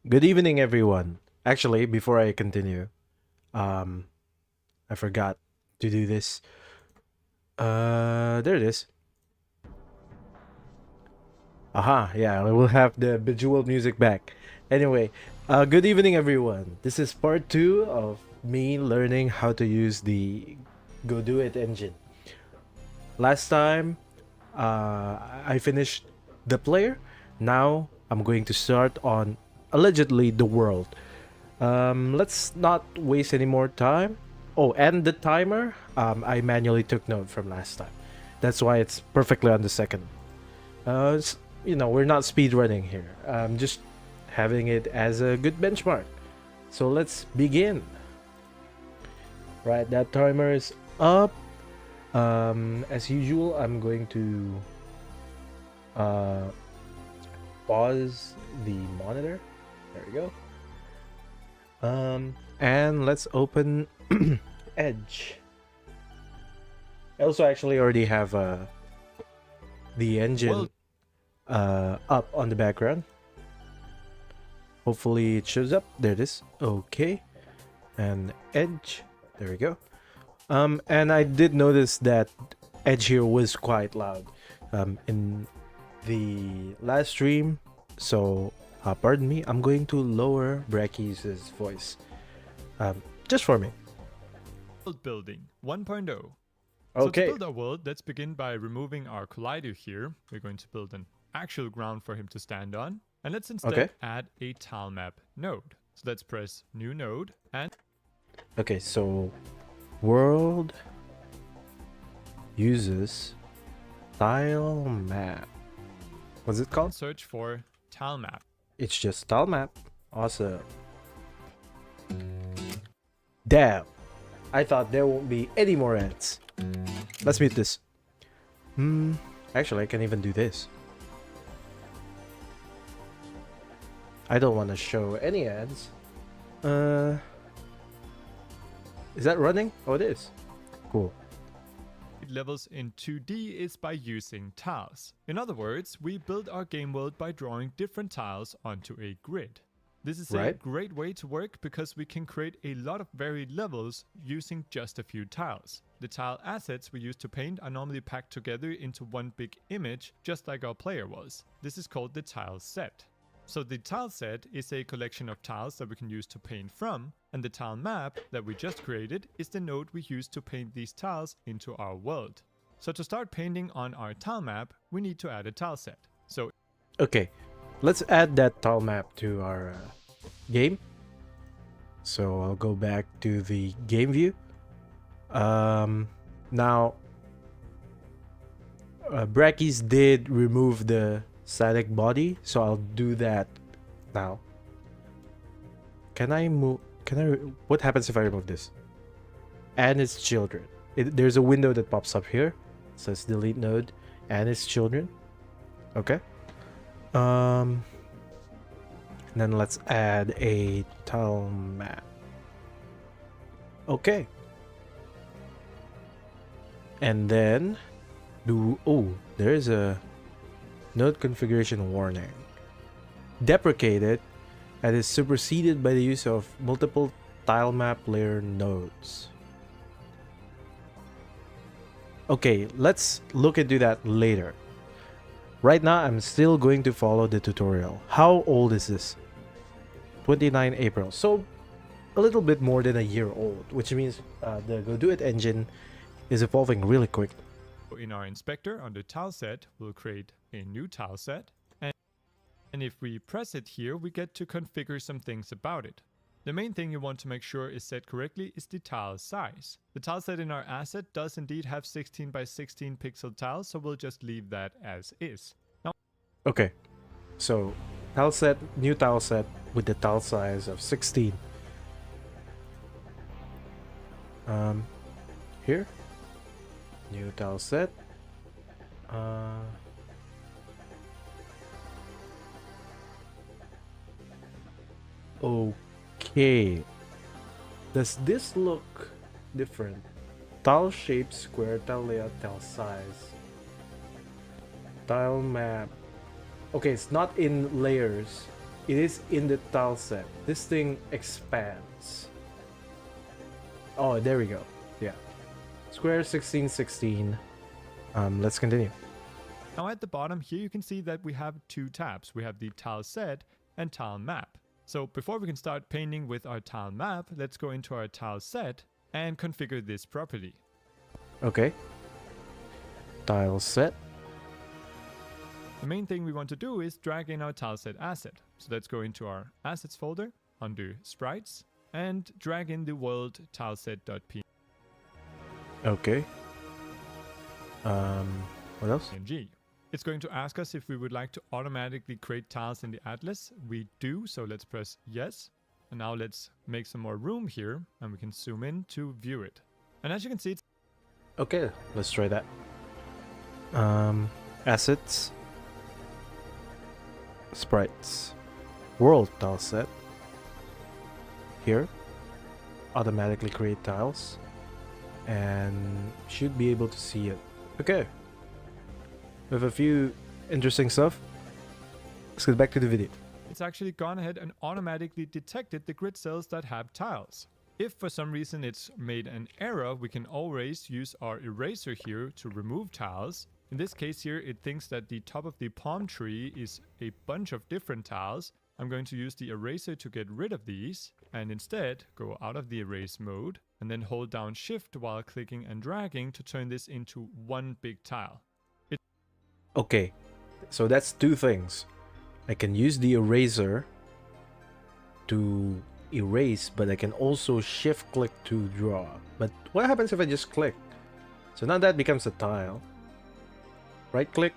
Good evening, everyone. Actually, before I continue, I forgot to do this. There it is. Aha, yeah, I will have the Bejeweled music back. Anyway, good evening, everyone. This is part 2 of me learning how to use the Godot engine. Last time, I finished the player. Now, I'm going to start on allegedly the world. Let's not waste any more time. Oh, and the timer, I manually took note from last time. That's why it's perfectly on the second. We're not speed running here. I'm just having it as a good benchmark. So let's begin. Right, that timer is up. As usual, I'm going to pause the monitor. There we go. And let's open Edge. I also actually already have the engine up on the background. Hopefully it shows up. There it is. Okay. And Edge. There we go. And I did notice that Edge here was quite loud in the last stream. So pardon me, I'm going to lower Bracky's voice. Just for me. Worldbuilding 1.0. Okay. So to build our world, let's begin by removing our collider here. We're going to build an actual ground for him to stand on. And let's instead add a Tilemap node. So let's press new node and... Okay, so world uses Tilemap. What's it called? Search for Tilemap. It's just Tilemap. Awesome. Damn. I thought there won't be any more ads. Let's mute this. Actually, I can even do this. I don't want to show any ads. Is that running? Oh, it is. Cool. Levels in 2D is by using tiles. In other words, we build our game world by drawing different tiles onto a grid. This is a great way to work because we can create a lot of varied levels using just a few tiles. The tile assets we use to paint are normally packed together into one big image, just like our player was. This is called the tile set. So the tile set is a collection of tiles that we can use to paint from, and the tile map that we just created is the node we use to paint these tiles into our world. So to start painting on our tile map, we need to add a tile set. So okay, let's add that tile map to our game. So I'll go back to the game view. Now Bracky's did remove the static body, so I'll do that now. Can I move? What happens if I remove this? And its children. There's a window that pops up here. It says delete node and its children. Okay. And then let's add a tile map. Okay. And then there is a node configuration warning. Deprecated and is superseded by the use of multiple tilemap layer nodes. Okay, let's look into that later. Right now, I'm still going to follow the tutorial. How old is this? 29 April. So, a little bit more than a year old, which means the Godot engine is evolving really quick. In our inspector under tile set, we'll create a new tile set. And if we press it here, we get to configure some things about it. The main thing you want to make sure is set correctly is the tile size. The tile set in our asset does indeed have 16 by 16 pixel tiles, so we'll just leave that as is. Now, okay, so tile set, new tile set with the tile size of 16. Here, new tile set. Okay. Does this look different? Tile shape, square, tile layout, tile size. Tile map. Okay, it's not in layers. It is in the tile set. This thing expands. Oh, there we go. Yeah. Square 1616. Let's continue. Now at the bottom here you can see that we have two tabs. We have the tile set and tile map. So before we can start painting with our tile map, let's go into our tile set and configure this properly. Okay. Tile set. The main thing we want to do is drag in our tileset asset. So let's go into our assets folder under sprites and drag in the world tileset.png. Okay. What else? It's going to ask us if we would like to automatically create tiles in the atlas. We do, so let's press yes. And now let's make some more room here and we can zoom in to view it. And as you can see, it's okay, let's try that. Assets. Sprites. World tile set. Here. Automatically create tiles. And should be able to see it. Okay. We have a few interesting stuff. Let's get back to the video. It's actually gone ahead and automatically detected the grid cells that have tiles. If for some reason it's made an error, we can always use our eraser here to remove tiles. In this case here, it thinks that the top of the palm tree is a bunch of different tiles. I'm going to use the eraser to get rid of these and instead go out of the erase mode and then hold down shift while clicking and dragging to turn this into one big tile. Okay, so that's two things. I can use the eraser to erase, but I can also shift click to draw. But what happens if I just click? So now that becomes a tile. Right click,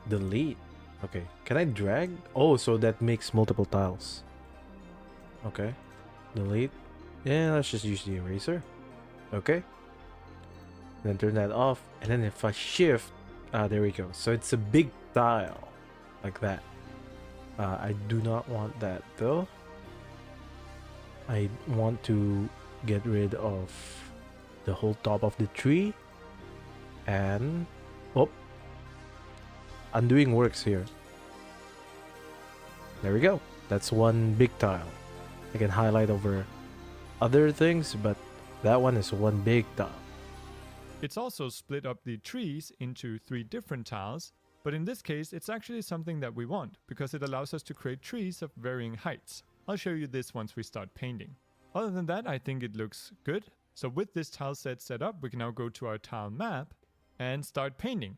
delete. Okay, can I drag? Oh, so that makes multiple tiles. Okay, delete. Yeah, let's just use the eraser. Okay, then turn that off. And then if I shift, there we go. So it's a big tile like that. I do not want that though. I want to get rid of the whole top of the tree. And oh, undoing works here. There we go. That's one big tile. I can highlight over other things, but that one is one big tile. It's also split up the trees into 3 different tiles, but in this case it's actually something that we want because it allows us to create trees of varying heights. I'll show you this once we start painting. Other than that, I think it looks good. So with this tile set up, we can now go to our tile map and start painting.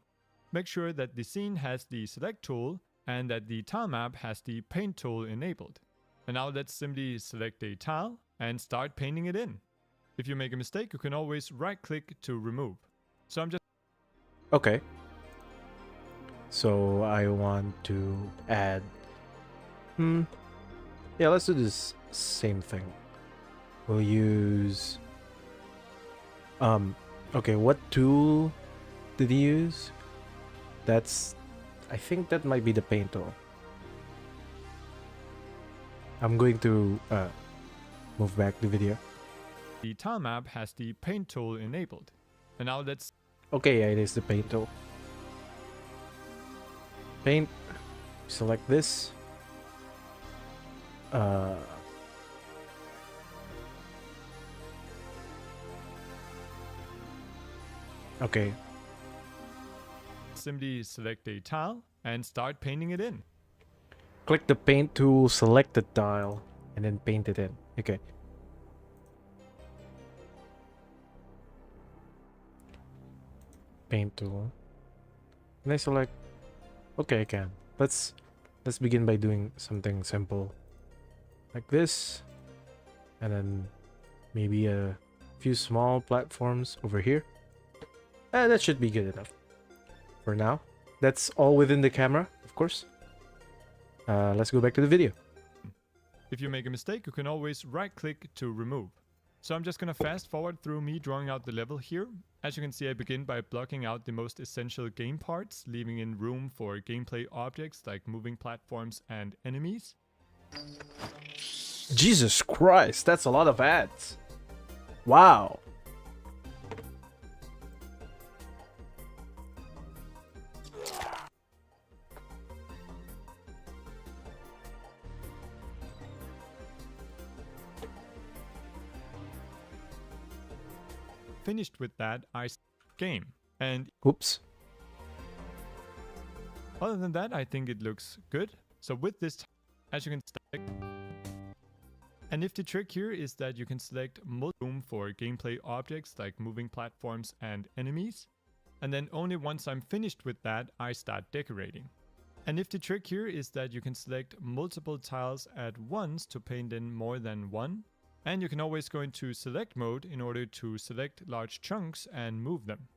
Make sure that the scene has the select tool and that the tile map has the paint tool enabled. And now let's simply select a tile and start painting it in. If you make a mistake, you can always right click to remove. So I'm just... Okay. So I want to add... Yeah, let's do this same thing. We'll use... Okay, what tool did he use? That's... I think that might be the paint tool. I'm going to move back the video. The tile map has the paint tool enabled. And now let's... Okay, yeah, it is the paint tool. Paint. Select this. Okay. Simply select a tile and start painting it in. Click the paint tool, select the tile, and then paint it in. Okay. Paint tool. And I select... Okay, I can. Let's begin by doing something simple. Like this. And then maybe a few small platforms over here. That should be good enough. For now. That's all within the camera, of course. Let's go back to the video. If you make a mistake, you can always right click to remove. So I'm just gonna fast forward through me drawing out the level here. As you can see, I begin by blocking out the most essential game parts, leaving in room for gameplay objects like moving platforms and enemies. Jesus Christ, that's a lot of ads. Wow. finished with that, I game. And Oops. other than that, I think it looks good. So with this, as you can select, a nifty trick here is that you can select multiple room for gameplay objects like moving platforms and enemies. And then only once I'm finished with that, I start decorating. A nifty trick here is that you can select multiple tiles at once to paint in more than one. And you can always go into select mode in order to select large chunks and move them.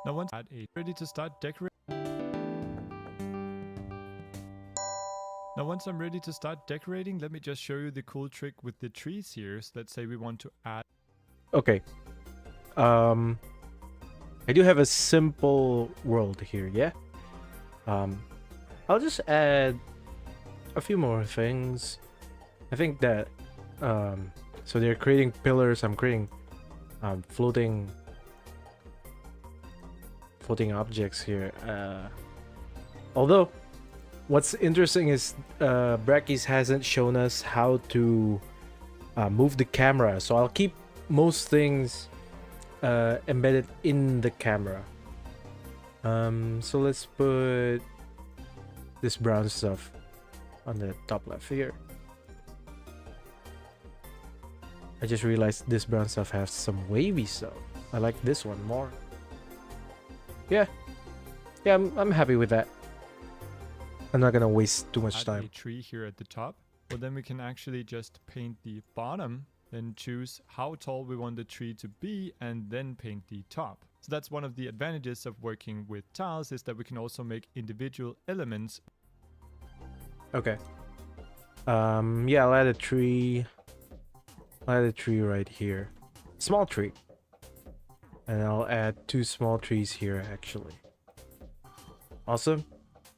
Now once I'm ready to start decorating. Now once I'm ready to start decorating, let me just show you the cool trick with the trees here. So let's say we want to add. Okay. I do have a simple world here, yeah? I'll just add a few more things. I think that so they're creating pillars, I'm creating floating objects here. Although what's interesting is Brackeys hasn't shown us how to move the camera, so I'll keep most things embedded in the camera. So let's put this brown stuff on the top left here. I just realized this brown stuff has some wavy stuff. I like this one more. Yeah, I'm happy with that. I'm not gonna waste too much time. A tree here at the top. Well, then we can actually just paint the bottom, then choose how tall we want the tree to be, and then paint the top. So that's one of the advantages of working with tiles, is that we can also make individual elements. Okay. Yeah, I'll add a tree. I'll add a tree right here. Small tree. And I'll add 2 small trees here, actually. Awesome.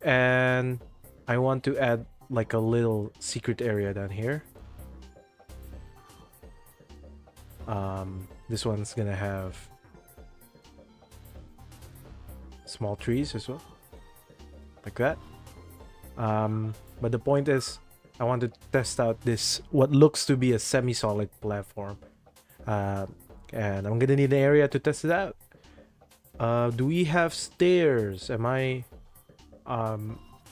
And I want to add like a little secret area down here. This one's gonna have small trees as well, like that. But the point is, I want to test out this what looks to be a semi-solid platform, and I'm gonna need an area to test it out. Do we have stairs? Are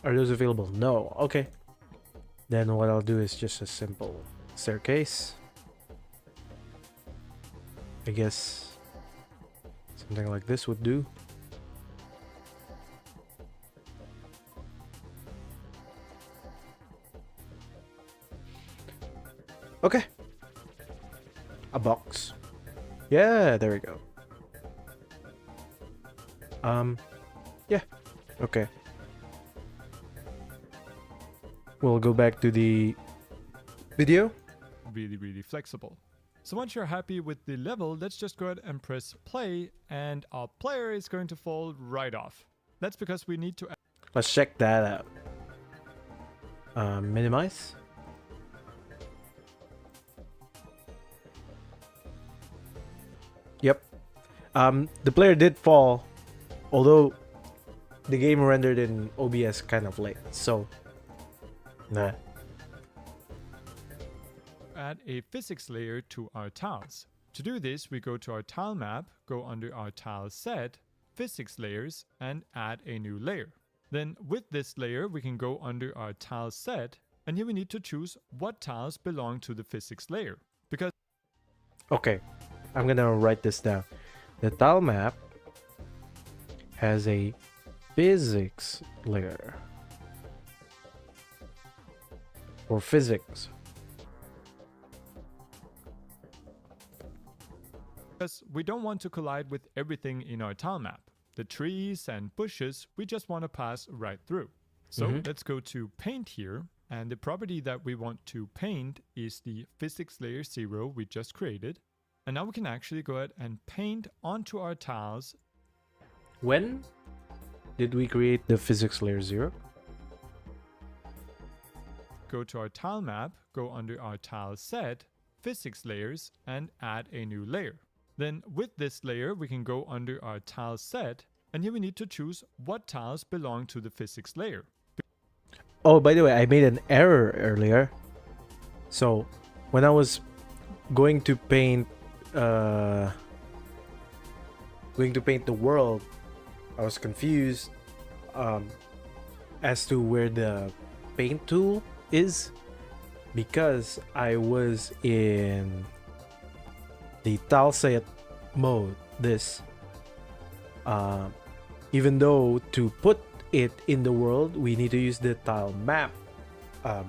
those available? No. Okay. Then what I'll do is just a simple staircase. I guess something like this would do. Okay. A box. Yeah, there we go. Yeah. Okay. We'll go back to the video. Really flexible. So once you're happy with the level, let's just go ahead and press play, and our player is going to fall right off. That's because we need to. Let's check that out. Minimize. Yep. The player did fall, although the game rendered in OBS kind of late, so nah. Add a physics layer to our tiles. To do this, we go to our tile map, go under our tile set, physics layers, and add a new layer. Then with this layer, we can go under our tile set, and here we need to choose what tiles belong to the physics layer. Because Okay, I'm gonna write this down. The tile map has a physics layer for physics. we don't want to collide with everything in our tile map. The trees and bushes, we just want to pass right through. So let's go to paint here, and the property that we want to paint is the physics layer 0 we just created. And now we can actually go ahead and paint onto our tiles. When did we create the physics layer 0? Go to our tile map, go under our tile set, physics layers, and add a new layer. Then with this layer, we can go under our tile set, and here we need to choose what tiles belong to the physics layer. Oh, by the way, I made an error earlier. So when I was going to paint the world, I was confused as to where the paint tool is, because I was in the tileset mode. Even though to put it in the world, we need to use the Tilemap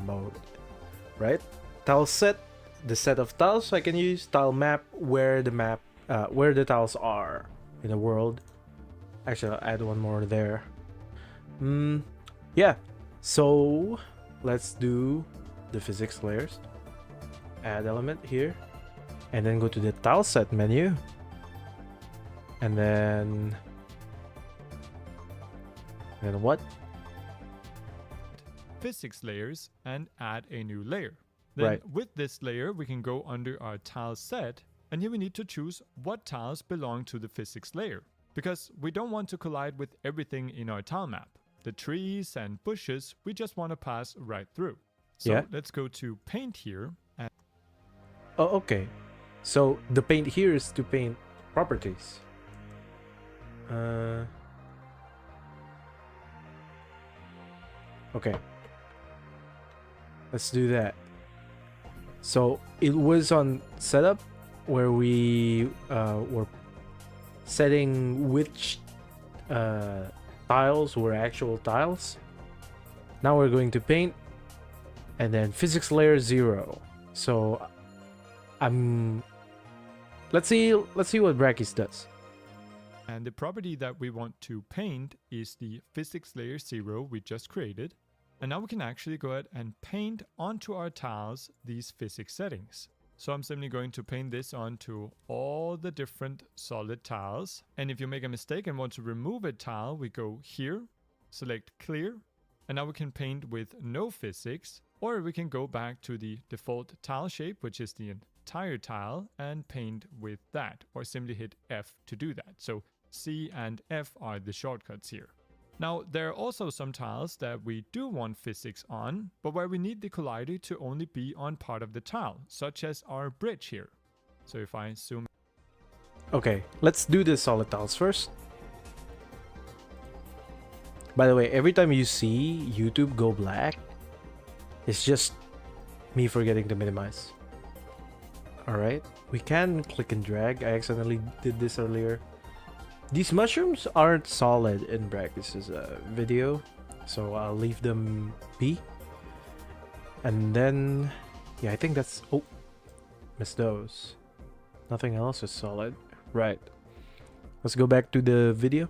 mode, right? Tileset, the set of tiles. So I can use Tilemap where the tiles are in the world. Actually, I'll add one more there. Yeah. So let's do the physics layers. Add element here, and then go to the tileset menu, and then what? Physics layers and add a new layer. Then with this layer, we can go under our tile set, and here we need to choose what tiles belong to the physics layer, because we don't want to collide with everything in our tile map. The trees and bushes, we just want to pass right through. So let's go to paint here. And oh, okay. So the paint here is to paint properties. Okay. Let's do that. So it was on setup where we were setting which tiles were actual tiles. Now we're going to paint, and then physics layer 0. So let's see what Brackeys does. And the property that we want to paint is the physics layer 0 we just created. And now we can actually go ahead and paint onto our tiles these physics settings. So I'm simply going to paint this onto all the different solid tiles. And if you make a mistake and want to remove a tile, we go here, select clear, and now we can paint with no physics, or we can go back to the default tile shape, which is the entire tile, and paint with that, or simply hit F to do that. So C and F are the shortcuts here. Now, there are also some tiles that we do want physics on, but where we need the collider to only be on part of the tile, such as our bridge here. So if I zoom... Okay, let's do the solid tiles first. By the way, every time you see YouTube go black, it's just me forgetting to minimize. Alright, we can click and drag. I accidentally did this earlier. These mushrooms aren't solid in Brackeys' video, so I'll leave them be. And then, yeah, I think that's... Oh, missed those. Nothing else is solid. Right. Let's go back to the video.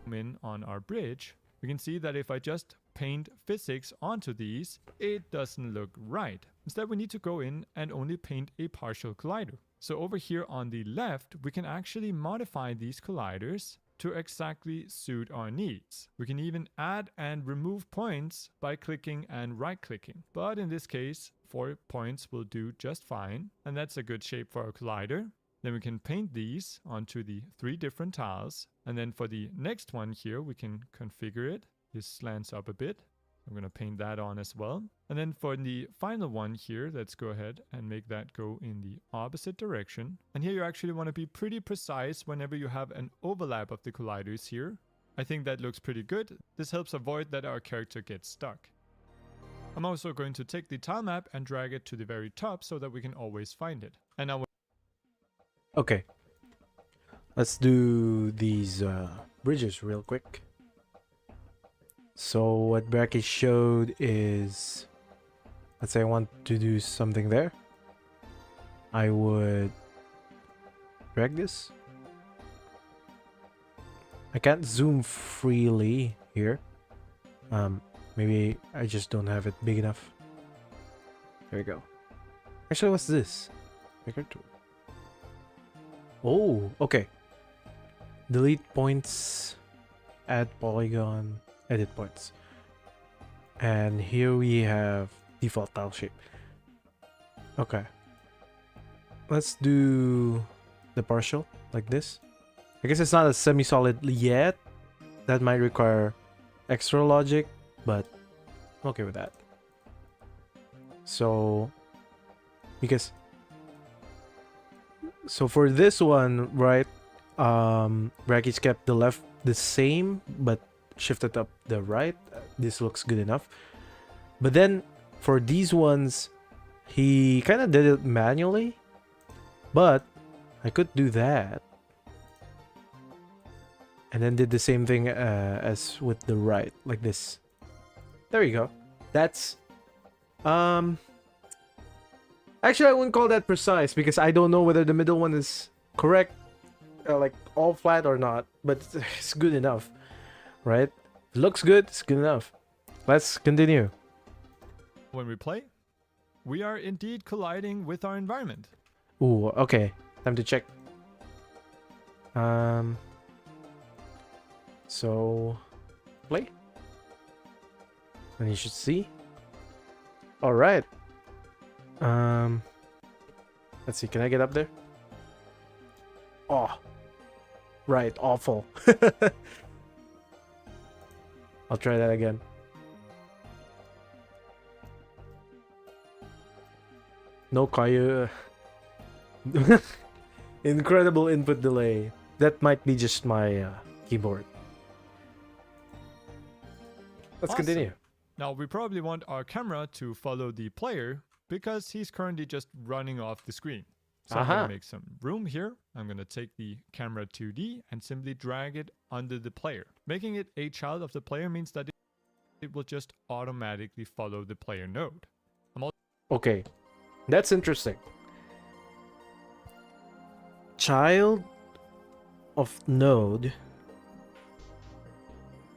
In on our bridge, we can see that if I just paint physics onto these, it doesn't look right. Instead, we need to go in and only paint a partial collider. So over here on the left, we can actually modify these colliders to exactly suit our needs. We can even add and remove points by clicking and right-clicking. But in this case, 4 points will do just fine, and that's a good shape for our collider. Then we can paint these onto the 3 different tiles. And then for the next one here, we can configure it. This slants up a bit. I'm going to paint that on as well. And then for the final one here, let's go ahead and make that go in the opposite direction. And here you actually want to be pretty precise whenever you have an overlap of the colliders here. I think that looks pretty good. This helps avoid that our character gets stuck. I'm also going to take the tile map and drag it to the very top so that we can always find it. And now okay. Let's do these bridges real quick. So what Bracky showed is, let's say I want to do something there. I would drag this. I can't zoom freely here. Maybe I just don't have it big enough. There we go. Actually, what's this? Bigger tool. Oh, okay. Delete points, add polygon, edit points. And here we have default tile shape. Okay. Let's do the partial like this. I guess it's not a semi-solid yet. That might require extra logic, but I'm okay with that. So because so for this one, right, Raggy's kept the left the same but shifted up the right. This looks good enough. But then for these ones, he kind of did it manually, but I could do that and then did the same thing as with the right, like this. There you go. That's actually, I wouldn't call that precise because I don't know whether the middle one is correct, like all flat or not, but it's good enough, right? It looks good, it's good enough. Let's continue. When we play, we are indeed colliding with our environment. Ooh, okay. Time to check. So play. And you should see. All right. Let's see. Can I get up there? Oh, right. Awful. I'll try that again. No Kayu. Incredible input delay. That might be just my keyboard. Let's Awesome. continue. Now, we probably want our camera to follow the player because he's currently just running off the screen. So I'm going to make some room here. I'm going to take the camera 2D and simply drag it under the player. Making it a child of the player means that it will just automatically follow the player node. Okay, that's interesting. Child of node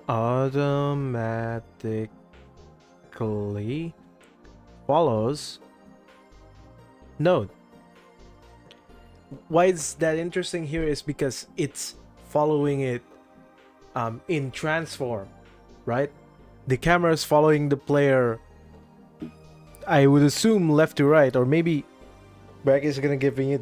automatically follows node. Why is that interesting here is because it's following it in transform, right? The camera is following the player, I would assume left to right, or maybe Brack is gonna give me a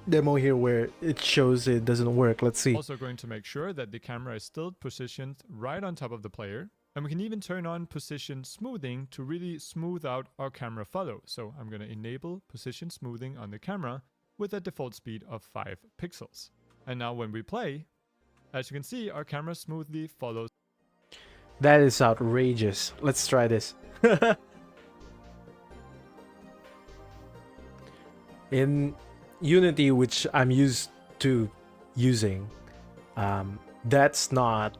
demo here where it shows it doesn't work. Let's see. Also going to make sure that the camera is still positioned right on top of the player. And we can even turn on position smoothing to really smooth out our camera follow. So I'm going to enable position smoothing on the camera with a default speed of 5 pixels. And now when we play, as you can see, our camera smoothly follows. That is outrageous. Let's try this. In Unity, which I'm used to using, that's not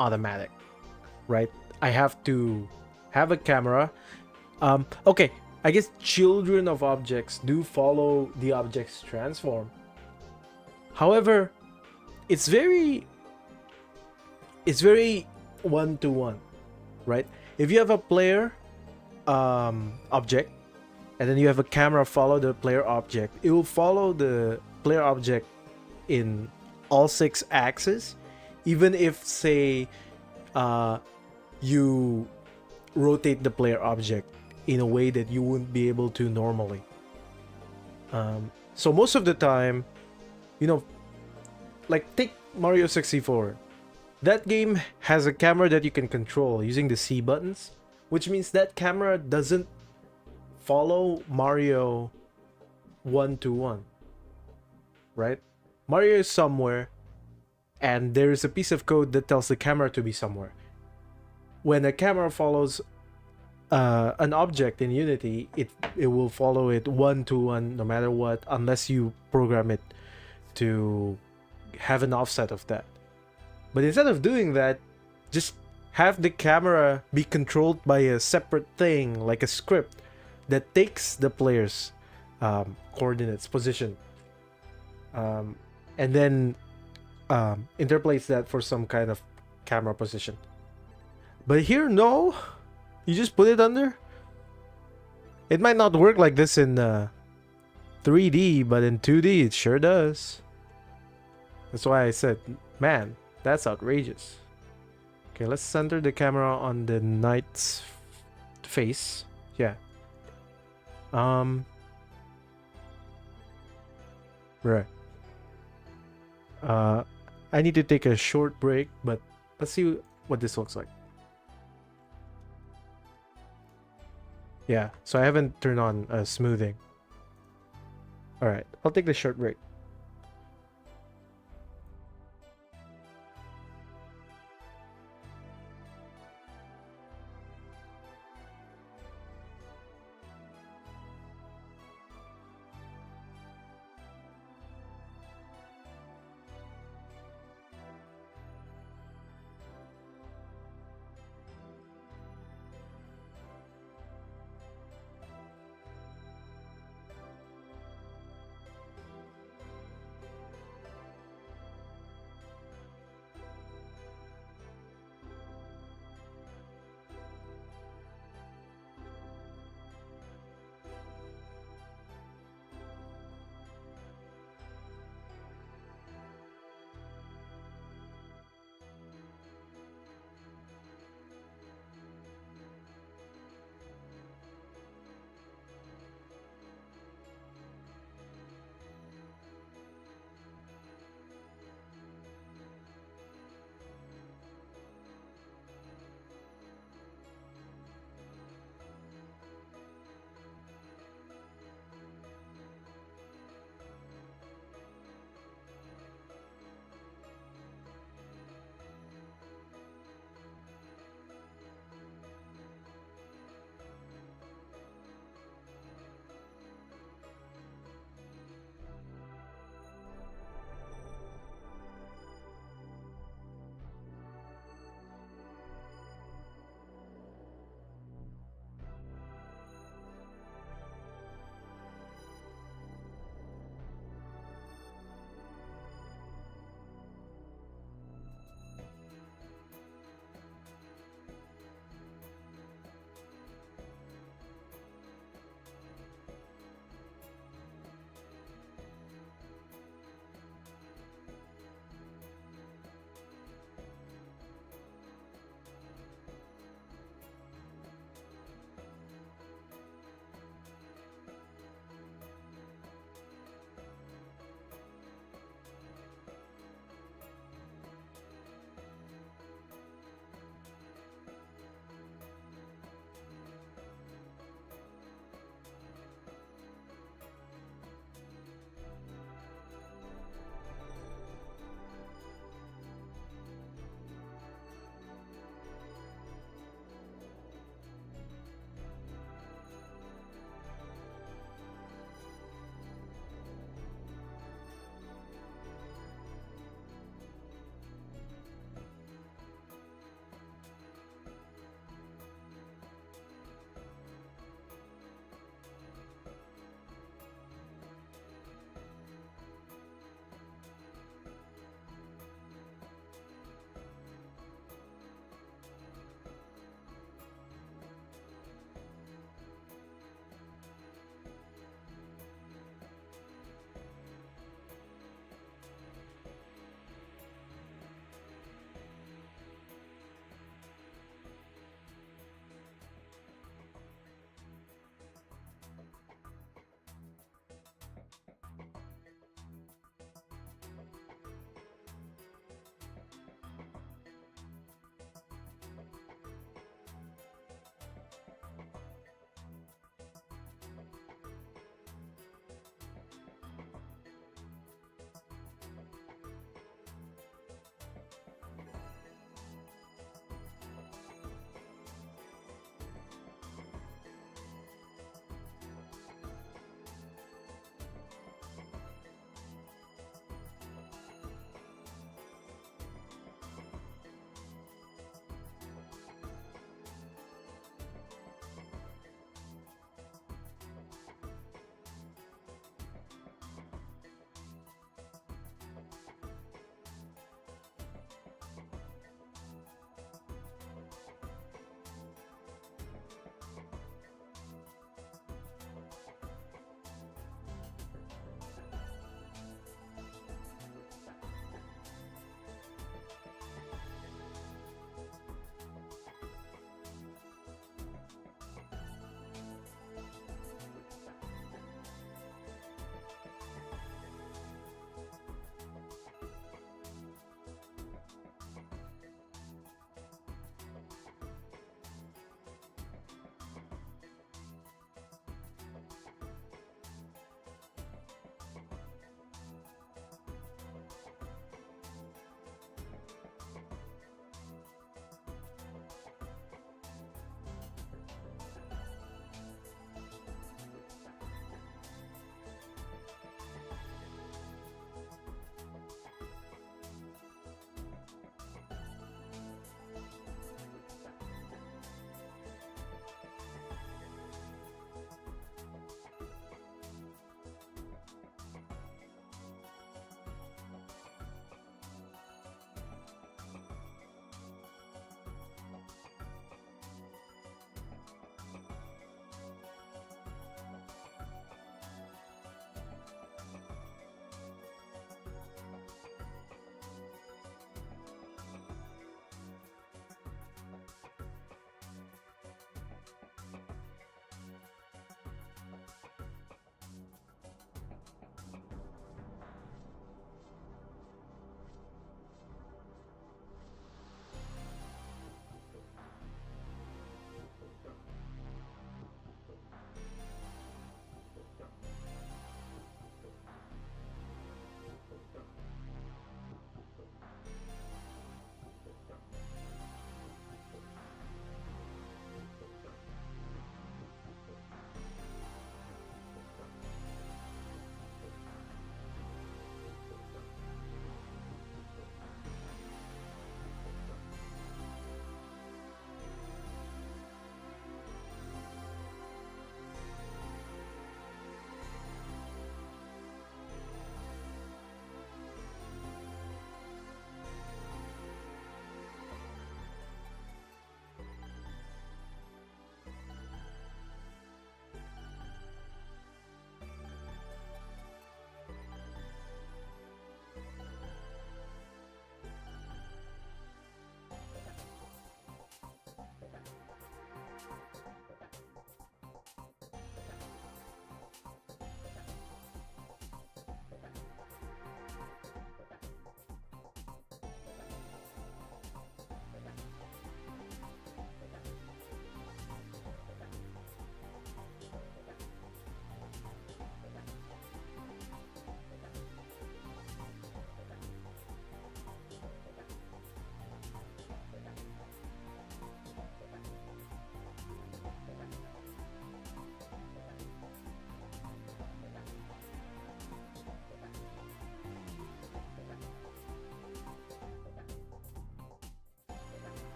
automatic, right? I have to have a camera. Okay, I guess children of objects do follow the object's transform. However, it's very one-to-one, right? If you have a player object and then you have a camera follow the player object, it will follow the player object in all 6 axes, even if, say, you rotate the player object in a way that you wouldn't be able to normally. So most of the time, you know, like take Mario 64. That game has a camera that you can control using the C buttons, which means that camera doesn't follow Mario one-to-one, right? Mario is somewhere, and there is a piece of code that tells the camera to be somewhere. When a camera follows an object in Unity, it will follow it one-to-one no matter what, unless you program it to have an offset of that. But instead of doing that, just have the camera be controlled by a separate thing, like a script that takes the player's coordinates, position, and then interpolates that for some kind of camera position. But here, no, you just put it under. It might not work like this in 3D, but in 2D it sure does. That's why I said, man, that's outrageous. Okay, let's center the camera on the knight's face. Yeah. Right. I need to take a short break, but let's see what this looks like. Yeah, so I haven't turned on smoothing. All right, I'll take the short break.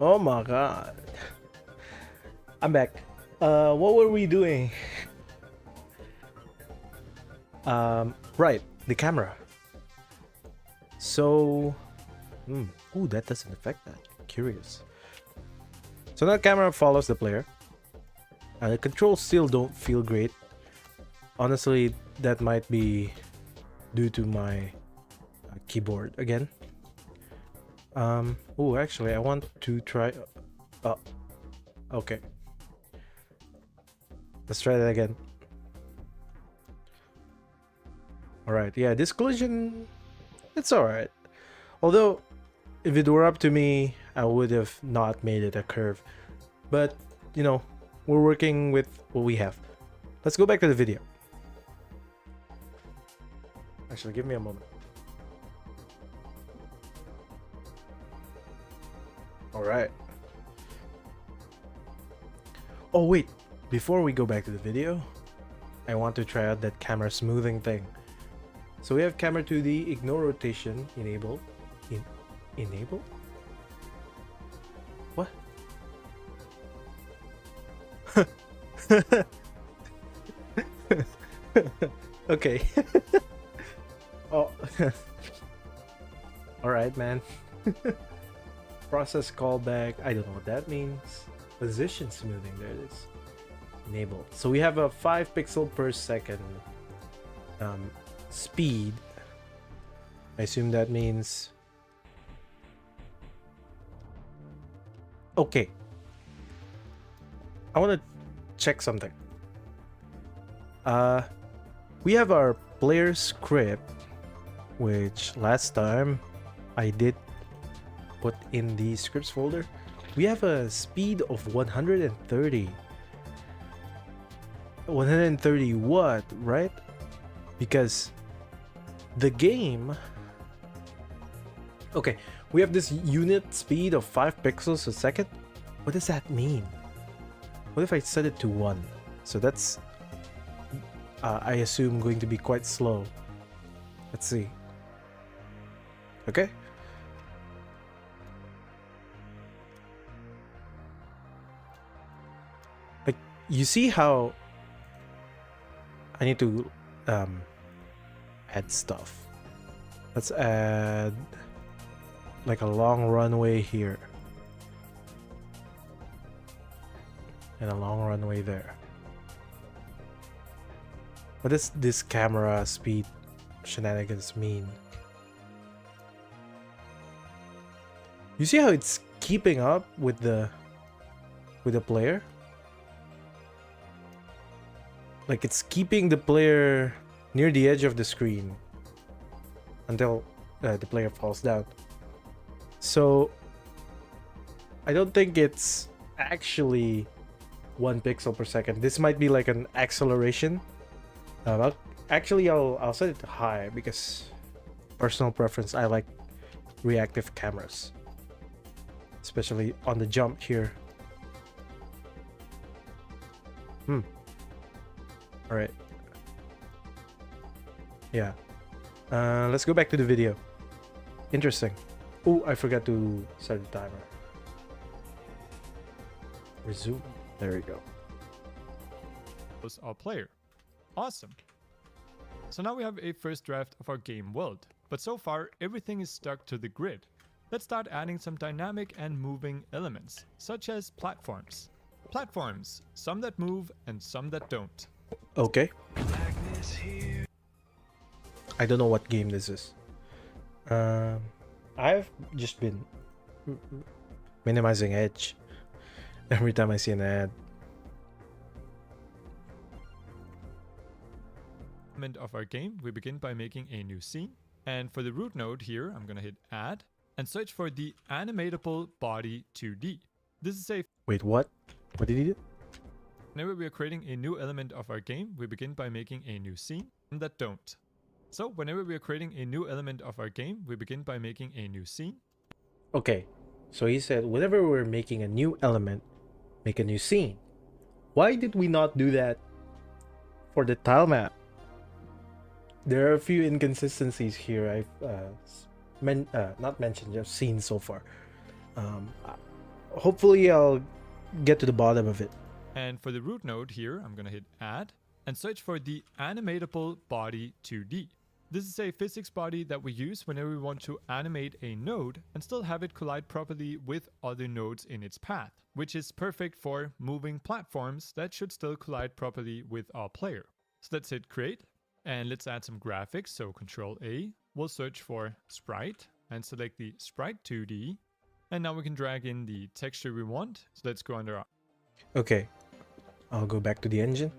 Oh my god. I'm back. What were we doing? Right, the camera. So, ooh, that doesn't affect that. Curious. So that camera follows the player. The controls still don't feel great. Honestly, that might be due to my keyboard again. Oh, actually, I want to try. Okay. Let's try that again. Alright, yeah, this collision, it's alright. Although, if it were up to me, I would have not made it a curve. But, you know, we're working with what we have. Let's go back to the video. Actually, give me a moment. Alright. Oh wait, before we go back to the video, I want to try out that camera smoothing thing. So we have camera 2D, ignore rotation, enable. Enable? What? Okay. Oh. Alright, man. Process callback. I don't know what that means. Position smoothing. There it is. Enable. So we have a 5 pixel per second speed. I assume that means. Okay. I want to check something. We have our player script, which last time I did put in the scripts folder. We have a speed of 130. 130 what, right? Because the game... Okay, we have this unit speed of 5 pixels a second. What does that mean? What if I set it to 1? So that's, I assume, going to be quite slow. Let's see. Okay. Like, you see how I need to add stuff. Let's add like a long runway here. And a long runway there. What does this camera speed shenanigans mean? You see how it's keeping up with the player? Like it's keeping the player near the edge of the screen until the player falls down. So I don't think it's actually 1 pixel per second. This might be like an acceleration. I'll set it to high because personal preference. I like reactive cameras, especially on the jump here. All right. Yeah. Let's go back to the video. Interesting. Oh, I forgot to set the timer. Resume. There we go. Was our player. Awesome. So now we have a first draft of our game world, but so far everything is stuck to the grid. Let's start adding some dynamic and moving elements, such as platforms. Platforms, some that move and some that don't. Okay. I don't know what game this is. I've just been minimizing edge every time I see an ad. Of our game, we begin by making a new scene. And for the root node here, I'm gonna hit add and search for the animatable body 2D. This is a... Wait, what? What did he do? Whenever we are creating a new element of our game, we begin by making a new scene and that don't. So whenever we are creating a new element of our game, we begin by making a new scene. Okay, so he said whenever we're making a new element, make a new scene. Why did we not do that for the Tilemap? There are a few inconsistencies here I've not mentioned, just seen so far. hopefully I'll get to the bottom of it. And for the root node here, I'm going to hit add and search for the animatable body 2D. This is a physics body that we use whenever we want to animate a node and still have it collide properly with other nodes in its path, which is perfect for moving platforms that should still collide properly with our player. So let's hit create and let's add some graphics. So Control A, we'll search for sprite and select the sprite 2D. And now we can drag in the texture we want. So let's go under our... Okay, I'll go back to the engine.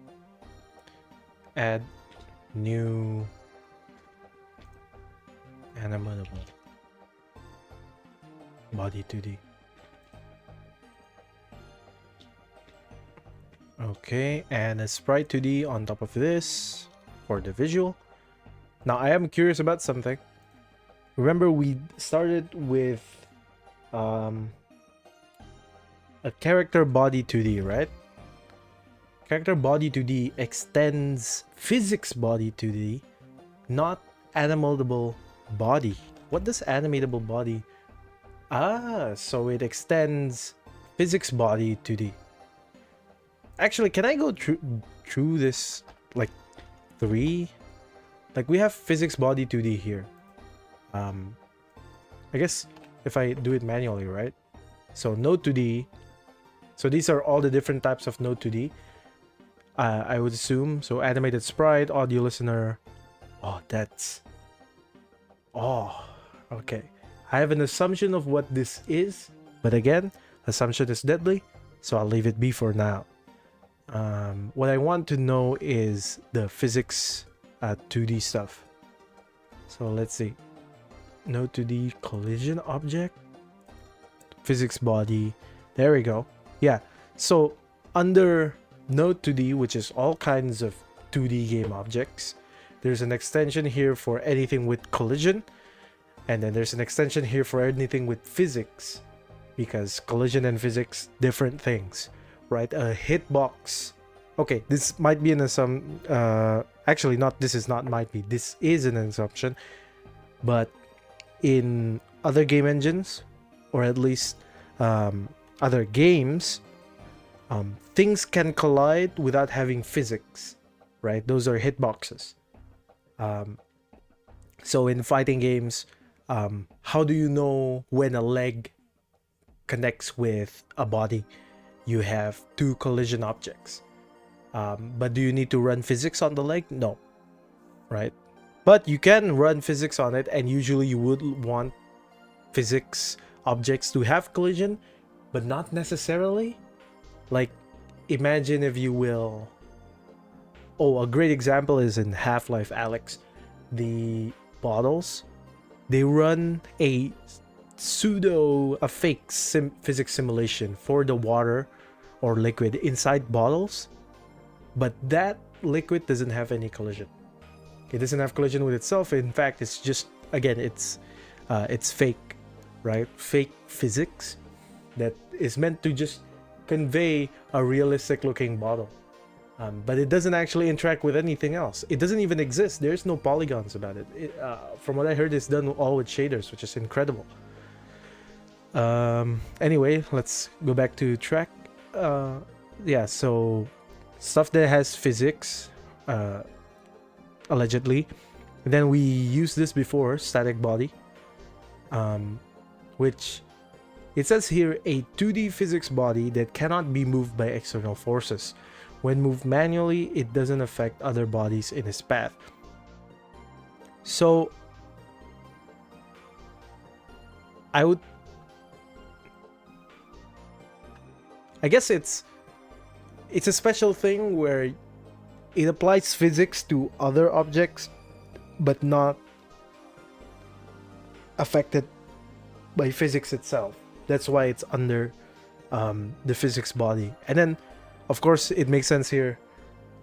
Add new animatable body 2D. Okay, and a sprite 2D on top of this for the visual. Now I am curious about something. Remember we started with a character body 2D, right? Character body 2D extends physics body 2D, not animatable body. What does animatable body? Ah, so it extends physics body 2D. Actually, can I go through this like 3? Like we have physics body 2D here. I guess if I do it manually, right? So node 2D. So these are all the different types of node 2D. I would assume. So animated sprite, audio listener. Oh, that's... Oh, okay. I have an assumption of what this is. But again, assumption is deadly. So I'll leave it be for now. What I want to know is the physics 2D stuff. So let's see. Node 2D collision object. Physics body. There we go. Yeah. So under Node 2D, which is all kinds of 2D game objects, there's an extension here for anything with collision. And then there's an extension here for anything with physics. Because collision and physics, different things. Right? A hitbox. Okay, this might be an assumption. Actually, this is not might be. This is an assumption. But in other game engines, or at least other games, things can collide without having physics, right? Those are hitboxes. So in fighting games, how do you know when a leg connects with a body? You have two collision objects. But do you need to run physics on the leg? No, right? But you can run physics on it, and usually you would want physics objects to have collision, but not necessarily. Like, imagine if you will... Oh, a great example is in Half-Life Alyx. The bottles, they run a fake physics simulation for the water or liquid inside bottles, but that liquid doesn't have any collision. It doesn't have collision with itself. In fact, it's just, again, it's fake, right? Fake physics that is meant to just convey a realistic looking bottle. But it doesn't actually interact with anything else. It doesn't even exist. There's no polygons about it. From what I heard, it's done all with shaders, which is incredible. Anyway, let's go back to track. Yeah, so stuff that has physics, allegedly. And then we used this before, static body, which it says here a 2D physics body that cannot be moved by external forces. When moved manually, it doesn't affect other bodies in its path. So I guess it's a special thing where it applies physics to other objects, but not affected by physics itself. That's why it's under the physics body. And then, of course, it makes sense here.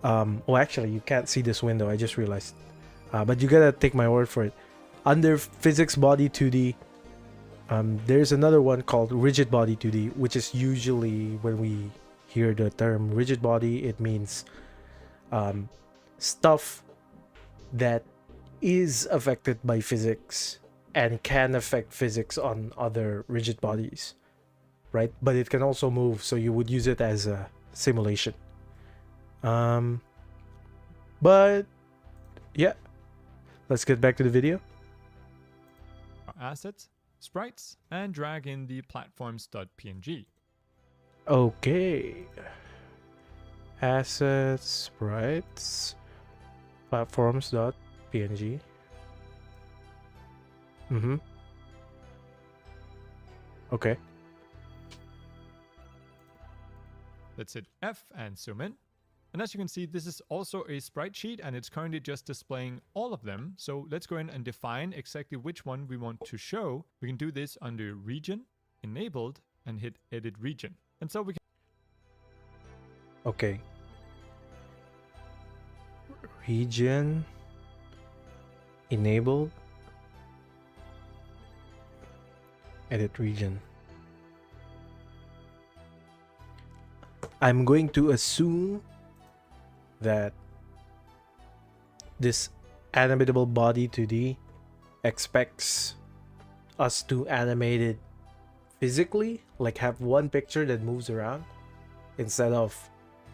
Oh, actually, you can't see this window. I just realized. But you gotta take my word for it. Under physics body 2D, there's another one called rigid body 2D, which is usually when we hear the term rigid body, it means stuff that is affected by physics and can affect physics on other rigid bodies. right? But it can also move, so you would use it as a simulation. But yeah, let's get back to the video. Assets, sprites, and drag in the platforms.png. Okay. Assets, sprites, platforms.png. Okay. Let's hit F and zoom in. And as you can see, this is also a sprite sheet and it's currently just displaying all of them. So let's go in and define exactly which one we want to show. We can do this under region, enabled, and hit edit region. And so we can. Okay. Region, enabled, edit region. I'm going to assume that this animatable body 2D expects us to animate it physically, like have one picture that moves around instead of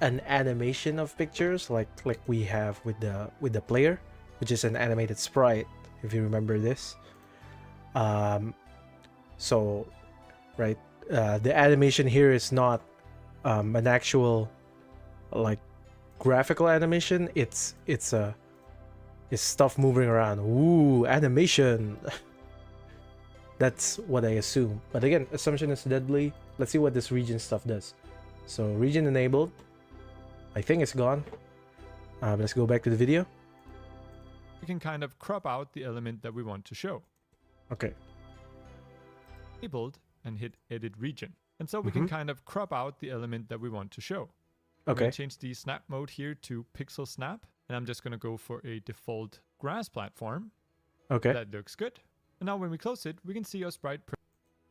an animation of pictures like we have with the player, which is an animated sprite, if you remember this. So right, the animation here is not an actual like graphical animation. It's stuff moving around. Ooh, animation. That's what I assume, but again, assumption is deadly. Let's see what this region stuff does. So region enabled, I think it's gone. Let's go back to the video. We can kind of crop out the element that we want to show. Okay. Enabled and hit edit region. And so we can kind of crop out the element that we want to show. Okay. Change the snap mode here to pixel snap. And I'm just going to go for a default grass platform. Okay. That looks good. And now when we close it, we can see our sprite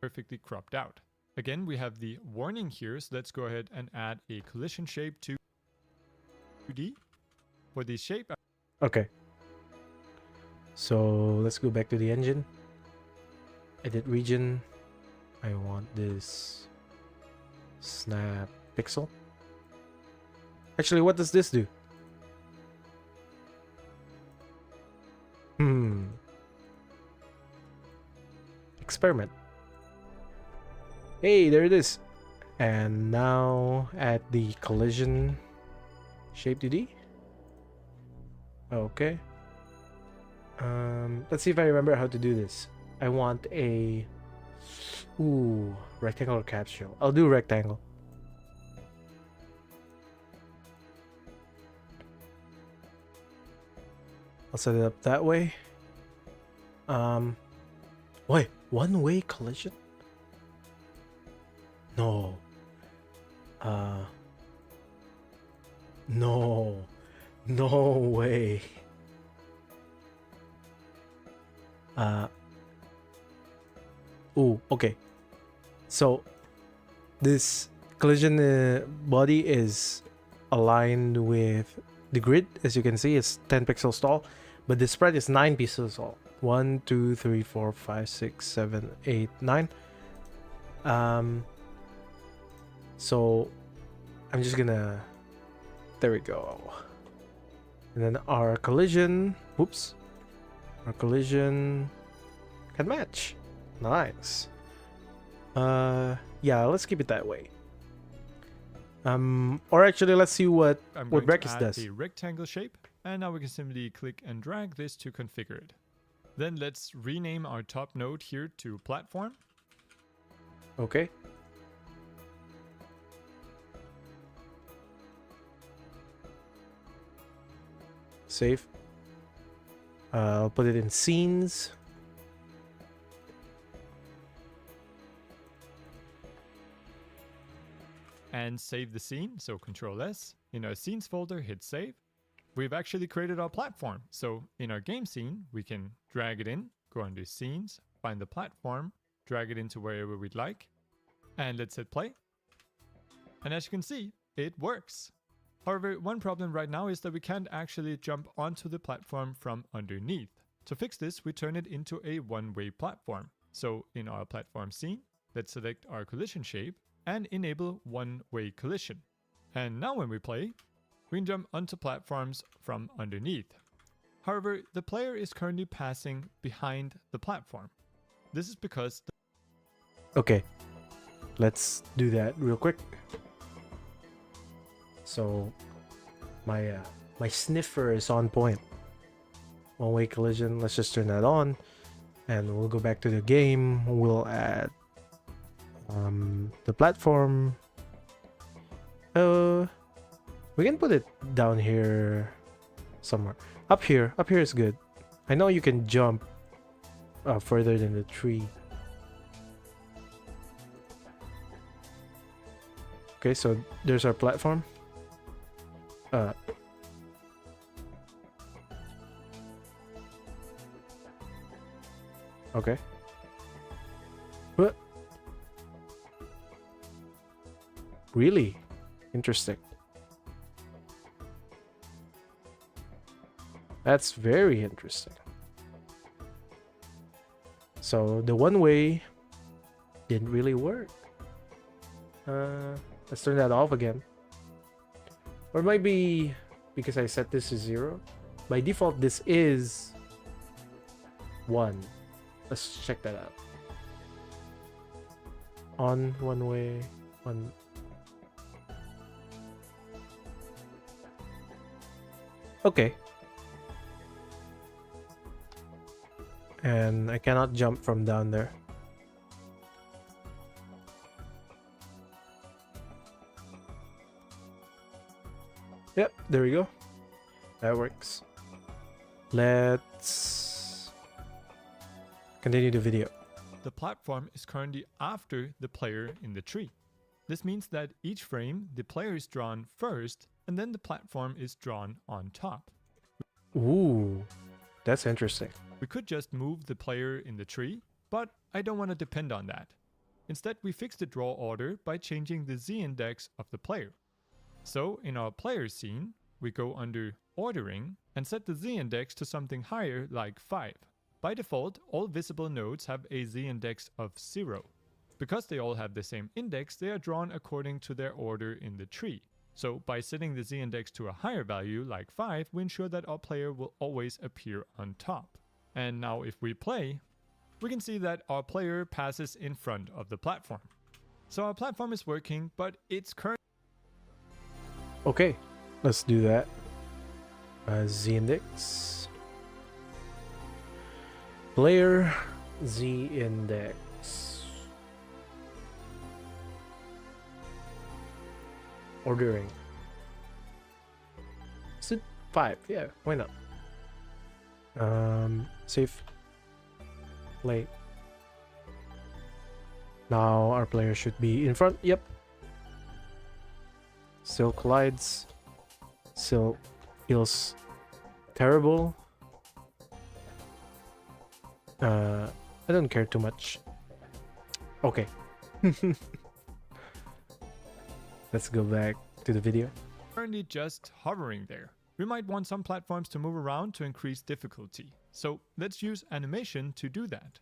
perfectly cropped out. Again, we have the warning here. So let's go ahead and add a collision shape to 2D for the shape. Okay. So let's go back to the engine. Edit region. I want this snap pixel. Actually, what does this do? Experiment. Hey, there it is. And now add the collision shape 2D. Okay. Let's see if I remember how to do this. I want a rectangle or capsule. I'll do rectangle. I'll set it up that way. Wait, one-way collision? No. No way. Okay. So this collision body is aligned with the grid. As you can see, it's 10 pixels tall, but the spread is 9 pixels tall. 1, 2, 3, 4, 5, 6, 7, 8, 9. So I'm just gonna, there we go. And then our collision, our collision can match. Nice. Yeah, let's keep it that way. Or actually, let's see what Breakfast does. A rectangle shape, and now we can simply click and drag this to configure it. Then let's rename our top node here to platform. Okay. Save. I'll put it in scenes. And save the scene, so Control S. In our scenes folder, hit save. We've actually created our platform. So in our game scene, we can drag it in, go under scenes, find the platform, drag it into wherever we'd like. And let's hit play. And as you can see, it works. However, one problem right now is that we can't actually jump onto the platform from underneath. To fix this, we turn it into a one-way platform. So in our platform scene, let's select our collision shape and enable one-way collision. And now when we play, we can jump onto platforms from underneath. However, the player is currently passing behind the platform. This is because... Okay, let's do that real quick. So, my sniffer is on point. One-way collision, let's just turn that on. And we'll go back to the game. We'll add the platform. We can put it down here somewhere. Up here is good. I know you can jump further than the tree. Okay, so there's our platform. Okay. What? Really? Interesting. That's very interesting. So the one way didn't really work. Let's turn that off again. Or it might be because I set this to 0. By default, this is 1. Let's check that out. On one way, on. Okay. And I cannot jump from down there. Yep, there we go. That works. Let's continue the video. The platform is currently after the player in the tree. This means that each frame, the player is drawn first, and then the platform is drawn on top. Ooh, that's interesting. We could just move the player in the tree, but I don't want to depend on that. Instead, we fix the draw order by changing the z-index of the player. So, in our player scene, we go under Ordering and set the z-index to something higher like 5. By default, all visible nodes have a z-index of 0. Because they all have the same index, they are drawn according to their order in the tree. So by setting the z-index to a higher value, like 5, we ensure that our player will always appear on top. And now if we play, we can see that our player passes in front of the platform. So our platform is working, but it's currently... Okay, let's do that. Z-index. Player z-index. Ordering. Is it 5? Yeah, why not? Save. Play. Now our player should be in front. Yep. Still collides. Still feels terrible. I don't care too much. Okay. Let's go back to the video. Currently just hovering there. We might want some platforms to move around to increase difficulty. So let's use animation to do that.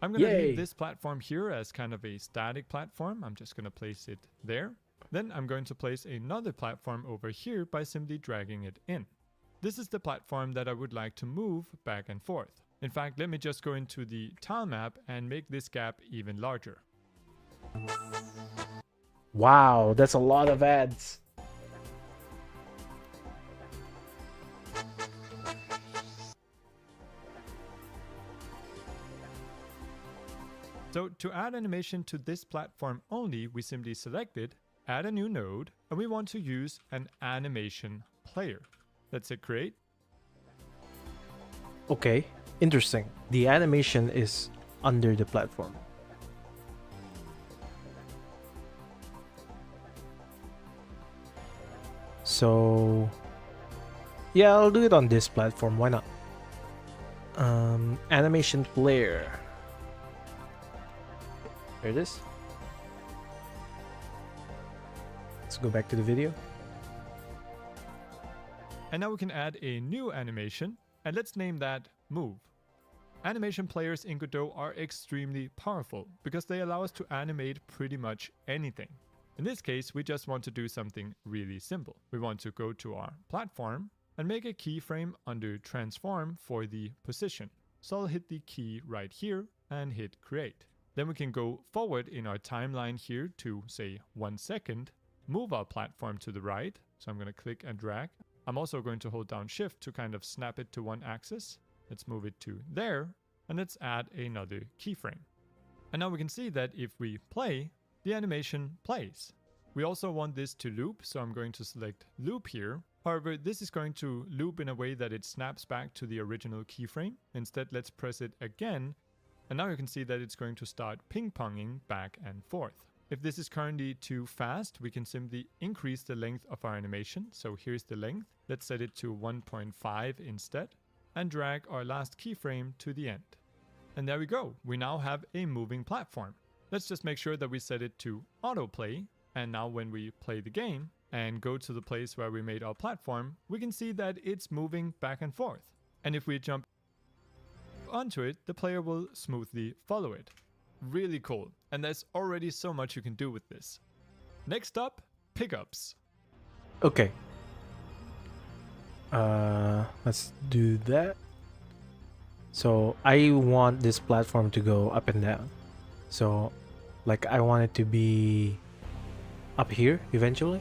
I'm going to leave this platform here as kind of a static platform. I'm just going to place it there. Then I'm going to place another platform over here by simply dragging it in. This is the platform that I would like to move back and forth. In fact, let me just go into the Tilemap and make this gap even larger. Wow, that's a lot of ads. So to add animation to this platform only, we simply select it, add a new node, and we want to use an animation player. Let's hit create. Okay, interesting. The animation is under the platform. So yeah, I'll do it on this platform. Why not? Animation player. There it is. Let's go back to the video. And now we can add a new animation, and let's name that move. Animation players in Godot are extremely powerful because they allow us to animate pretty much anything. In this case, we just want to do something really simple. We want to go to our platform and make a keyframe under transform for the position. So I'll hit the key right here and hit create. Then we can go forward in our timeline here to say 1 second, move our platform to the right. So I'm going to click and drag. I'm also going to hold down shift to kind of snap it to one axis. Let's move it to there, and let's add another keyframe. And now we can see that if we play, the animation plays. We also want this to loop, so I'm going to select loop here. However, this is going to loop in a way that it snaps back to the original keyframe. Instead, let's press it again, and now you can see that it's going to start ping-ponging back and forth. If this is currently too fast, we can simply increase the length of our animation. So here's the length. Let's set it to 1.5 instead, and drag our last keyframe to the end. And there we go. We now have a moving platform. Let's just make sure that we set it to autoplay. And now when we play the game and go to the place where we made our platform, we can see that it's moving back and forth. And if we jump onto it, the player will smoothly follow it. Really cool. And there's already so much you can do with this. Next up, pickups. Okay. Let's do that. So I want this platform to go up and down. So like I want it to be up here eventually,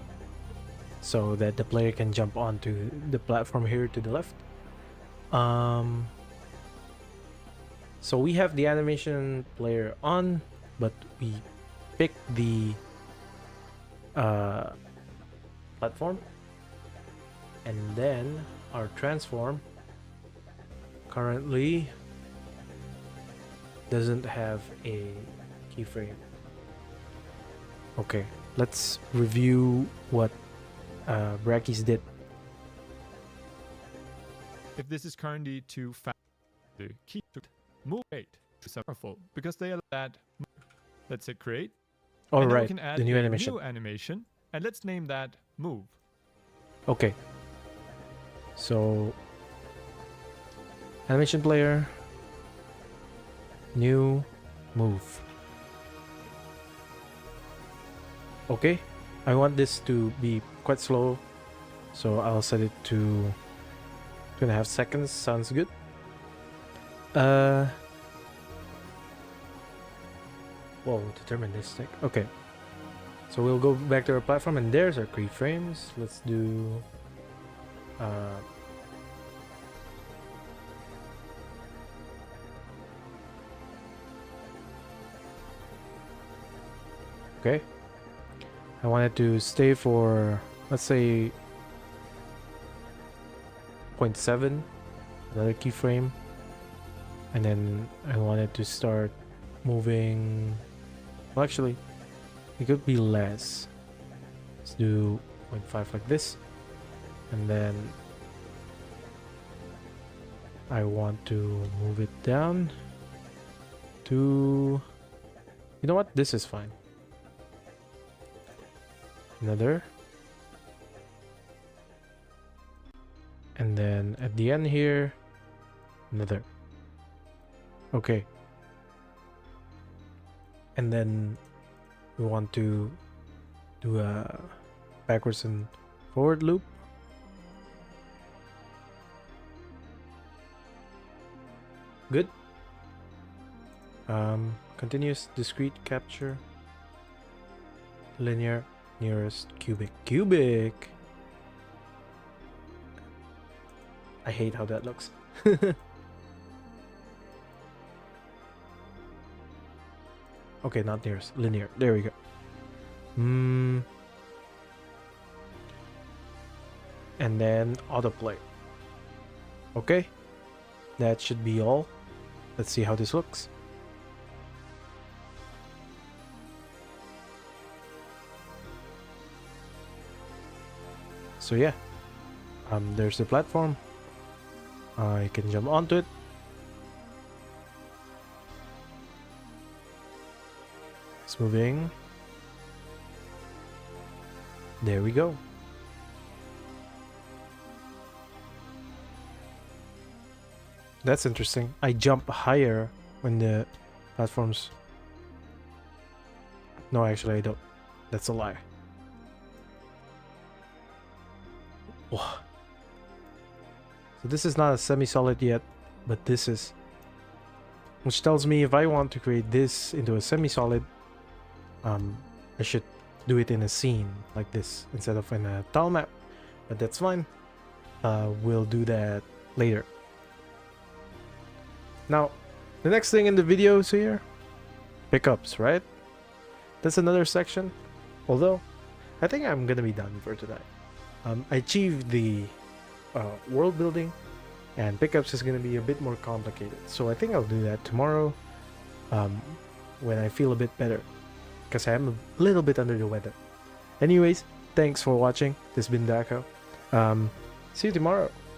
so that the player can jump onto the platform here to the left. So we have the animation player on, but we pick the platform, and then our transform currently doesn't have a keyframe. Okay, let's review what Brackeys did. If this is currently too fast, the key move rate is powerful because they allow that. Let's hit create. All and now right, we can add the new a animation. new animation, and let's name that move. Okay. So animation player, new move. Okay, I want this to be quite slow, so I'll set it to 2.5 seconds. Sounds good. Whoa, deterministic. Okay, so we'll go back to our platform, and there's our keyframes. Let's do okay, I want it to stay for, let's say, 0.7, another keyframe, and then I want it to start moving. Well, actually, it could be less. Let's do 0.5 like this, and then I want to move it down to, you know what, this is fine. Another, and then at the end here, another. Okay, and then we want to do a backwards and forward loop. Good. Continuous discrete capture, linear, nearest, cubic. I hate how that looks. Okay, not nearest, linear. There we go. And then autoplay. Okay, that should be all. Let's see how this looks. So yeah, there's the platform. I can jump onto it. It's moving. There we go. That's interesting. I jump higher when the platforms... No, actually I don't. That's a lie. Whoa. So this is not a semi-solid yet, but this is... Which tells me if I want to create this into a semi-solid, I should do it in a scene like this instead of in a tile map. But that's fine. We'll do that later. Now, the next thing in the videos here, pickups, right? That's another section. Although, I think I'm gonna be done for tonight. I achieved the world building, and pickups is gonna be a bit more complicated. So I think I'll do that tomorrow, when I feel a bit better, because I am a little bit under the weather. Anyways, thanks for watching. This has been Daco. See you tomorrow.